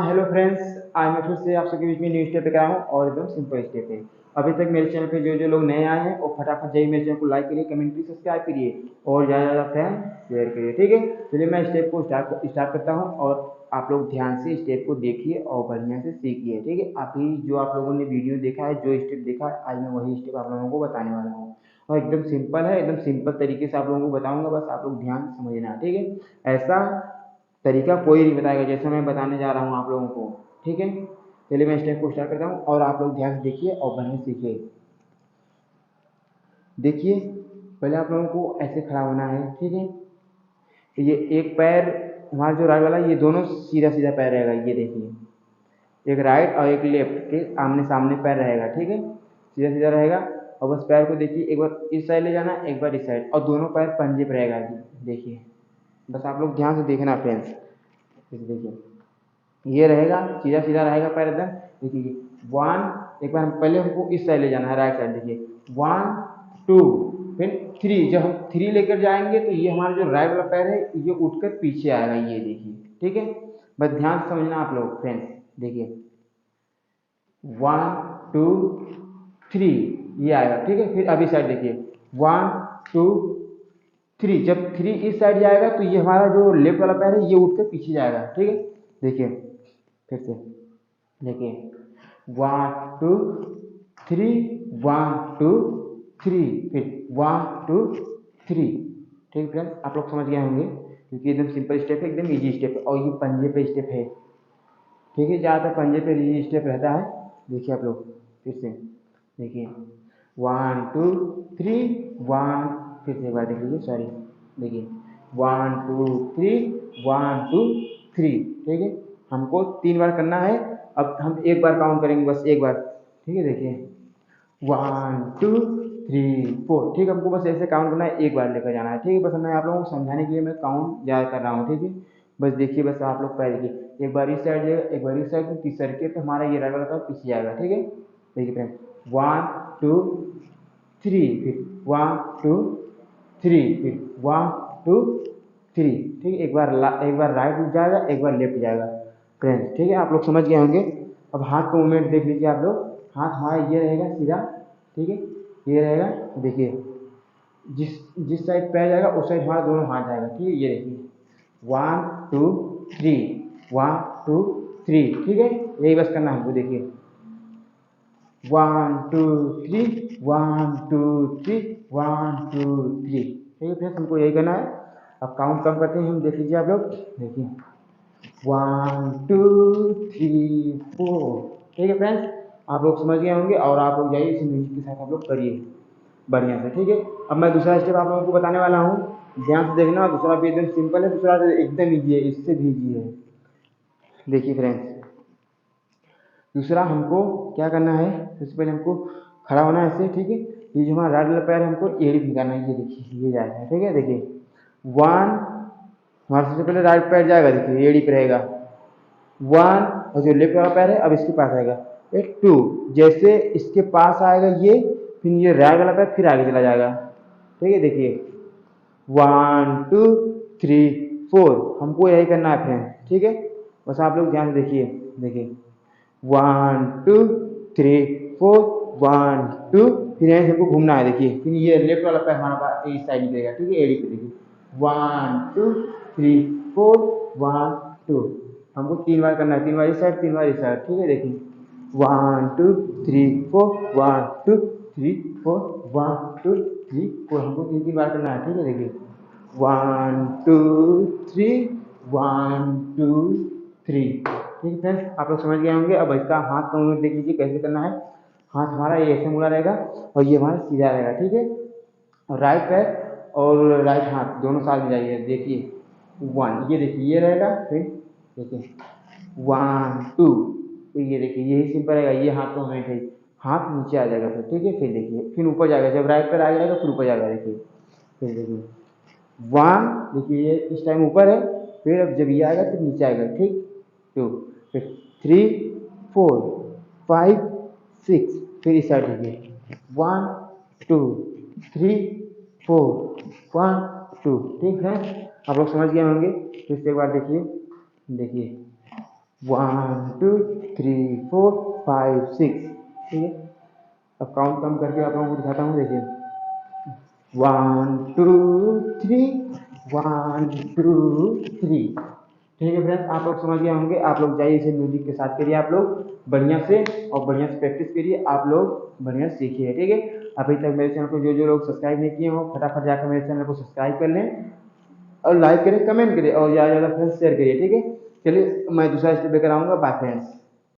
Hello friends. आज मैं फिर से आप सबके बीच में न्यू स्टेप लेकर आया हूँ और एकदम सिंपल स्टेप है। अभी तक मेरे चैनल पे जो जो लोग नए आए हैं वो फटाफट जाइए मेरे चैनल को लाइक करिए, कमेंट करिए, सब्सक्राइब करिए और ज़्यादा से ज़्यादा फ्रेंड शेयर करिए। ठीक है, चलिए मैं स्टेप को स्टार्ट करता हूँ और आप लोग ध्यान से स्टेप को देखिए और बढ़िया से सीखिए। ठीक है, अभी जो आप लोगों ने वीडियो देखा है, जो स्टेप देखा है, आज मैं वही स्टेप आप लोगों को बताने वाला हूँ और एकदम सिंपल है, एकदम सिंपल तरीके से आप लोगों को बताऊंगा। बस आप लोग ध्यान से समझना। ठीक है, ऐसा तरीका कोई नहीं बताएगा जैसे मैं बताने जा रहा हूँ आप लोगों को। ठीक है, चलिए मैं स्टेप को स्टार्ट करता हूँ और आप लोग ध्यान से देखिए और बढ़िया सीखिए। देखिए, पहले आप लोगों को ऐसे खड़ा होना है। ठीक है, तो ये एक पैर हमारा जो राइट वाला, ये दोनों सीधा सीधा पैर रहेगा। ये देखिए, एक राइट और एक लेफ्ट के आमने सामने पैर रहेगा। ठीक है, सीधा सीधा रहेगा और बस पैर को देखिए, एक बार इस साइड ले जाना, एक बार इस साइड, और दोनों पैर पंजे पर रहेगा। देखिए, बस आप लोग ध्यान से देखना फ्रेंड्स। देखिए, ये रहेगा, सीधा सीधा रहेगा पैर एकदम। देखिए, वन, एक बार हम पहले हमको इस साइड ले जाना है, राइट साइड। देखिए, वन टू, फिर थ्री। जब हम थ्री लेकर जाएंगे तो ये हमारा जो राइट वाला पैर है ये उठकर पीछे आएगा। ये देखिए, ठीक है, बस ध्यान से समझना आप लोग फ्रेंड्स। देखिए, वन टू थ्री, ये आएगा। ठीक है, फिर अभी साइड देखिए, वन टू थ्री। जब थ्री इस साइड जाएगा तो ये हमारा जो लेफ्ट वाला पैर है ये उठकर पीछे जाएगा। ठीक है, देखिए फिर से देखिए, one two three, one two three, फिर वन टू थ्री। ठीक है फ्रेंड्स, आप लोग समझ गए होंगे क्योंकि एकदम सिंपल स्टेप है, एकदम इजी स्टेप है और ये पंजे पे स्टेप है। ठीक है, ज़्यादातर पंजे पे इजी स्टेप रहता है। देखिए आप लोग फिर से देखिए, वन टू थ्री, वन, फिर से एक बार देख लीजिए, सॉरी, देखिए, one two three, one two three. ठीक है, हमको 3 बार करना है। अब हम एक बार काउंट करेंगे, बस एक बार। ठीक है, देखिए, वन टू थ्री फोर। ठीक है, हमको बस ऐसे काउंट करना है, एक बार लेकर जाना है। ठीक है, बस मैं आप लोगों को समझाने के लिए मैं काउंट ज़्यादा कर रहा हूँ। ठीक है, बस देखिए, बस आप लोग पहले देखिए, एक बार इस साइड जाएगा, एक बार इस साइड, फिर तीस साइड के, तो हमारा ये राइट वाला का पीछे जाएगा। ठीक है, देखिए फ्रेंड, वन टू थ्री, फिर वन टू थ्री, फिर वन टू थ्री। ठीक है, एक बार राइट जाएगा, एक बार लेफ्ट जाएगा फ्रेंड्स। ठीक है, आप लोग समझ गए होंगे। अब हाथ का मूवमेंट देख लीजिए आप लोग। हाथ हमारा ये रहेगा सीधा। ठीक है, ये रहेगा। देखिए, जिस जिस साइड पैर जाएगा उस साइड हमारा दोनों हाथ जाएगा। ठीक है, ये देखिए, one two three, one two three. ठीक है, यही बस करना है हमको। देखिए, one two three, one two three, one two three. ठीक है फ्रेंड्स, हमको यही करना है। अब काउंट कम करते हैं हम, देख लीजिए आप लोग। देखिए, वन टू थ्री फोर। ठीक है फ्रेंड्स, आप लोग समझ गए होंगे और आप लोग जाइए इसी म्यूजिक के साथ आप लोग करिए बढ़िया से। ठीक है, अब मैं दूसरा स्टेप आप लोगों को बताने वाला हूँ, ध्यान से देखना। दूसरा भी एकदम सिंपल है, दूसरा एकदम ईजी है, इससे भी ईजी है। देखिए फ्रेंड्स, दूसरा हमको क्या करना है, सबसे पहले हमको खड़ा होना है ऐसे। ठीक है, ये जो हमारा राइट वाला पैर है हमको एड़ी भिगाना है। ये देखिए, ये जाएगा। ठीक है, देखिए, वन, हमारा सबसे पहले राइट पैर जाएगा, देखिए एड़ी पे रहेगा, वन, और जो लेफ्ट वाला पैर है अब इसके पास आएगा, एक टू। जैसे इसके पास आएगा ये, फिर ये राइट वाला पैर फिर आगे चला जाएगा। ठीक है, देखिए, वन टू थ्री फोर, हमको यही करना है फ्रेंड। ठीक है, बस आप लोग ध्यान से देखिए। देखिए, one two three four, one two, फिर यहीं हमको घूमना है। देखिए, फिर ये लेफ्ट वाला पैर हमारा पास इस साइड निकलेगा। ठीक है, एड़ी पे देखिए, one two three four, one two. हमको 3 बार करना है, 3 बार इस साइड, 3 बार इस साइड। ठीक है, देखिए, one two three four, one two three four, one two three four, हमको 3 3 बार करना है। ठीक है, देखिए, one two three, one two three. ठीक है फ्रेंड्स, आप लोग समझ गए होंगे। अब इसका हाथ का मूवमेंट देख लीजिए कैसे करना है। हाथ हमारा ये ऐसे मुड़ा रहेगा और ये हमारा सीधा रहेगा। ठीक है, और राइट पैर और राइट हाथ दोनों साथ में जाइए। देखिए, वन, ये देखिए, ये रहेगा, फिर देखिए, वन टू, तो ये देखिए, यही सिंपल रहेगा। ये हाथ का मूवमेंट है, हाथ नीचे आ जाएगा फिर। ठीक है, फिर देखिए, फिर ऊपर जाएगा, जब राइट पैर आ जाएगा फिर ऊपर जाएगा। देखिए, फिर देखिए, वन, देखिए ये इस टाइम ऊपर है, फिर अब जब ये आएगा फिर नीचे आएगा। ठीक, टू, फिर थ्री फोर फाइव सिक्स, फिर इस साइड देखिए, one two three four, one two. ठीक है, आप लोग समझ गए होंगे। फिर से एक बार देखिए। देखिए, 1 2 3 4 5 6। ठीक है, अब काउंट करके आप लोगों को दिखाता हूँ, देखिए 1 2 3 1 2 3। ठीक है फ्रेंड्स, आप लोग समझ गए होंगे। आप लोग जाइए इसे म्यूजिक के साथ करिए, आप लोग बढ़िया से और बढ़िया से प्रैक्टिस करिए, आप लोग बढ़िया सीखिए। ठीक है, अभी तक मेरे चैनल को जो लोग सब्सक्राइब नहीं किए हो, फटाफट जाकर मेरे चैनल को सब्सक्राइब कर लें और लाइक करें, कमेंट करें और ज़्यादा से ज़्यादा फ्रेंड्स शेयर करिए। ठीक है, चलिए मैं दूसरा स्टेप लेकर आऊँगा। Bye friends.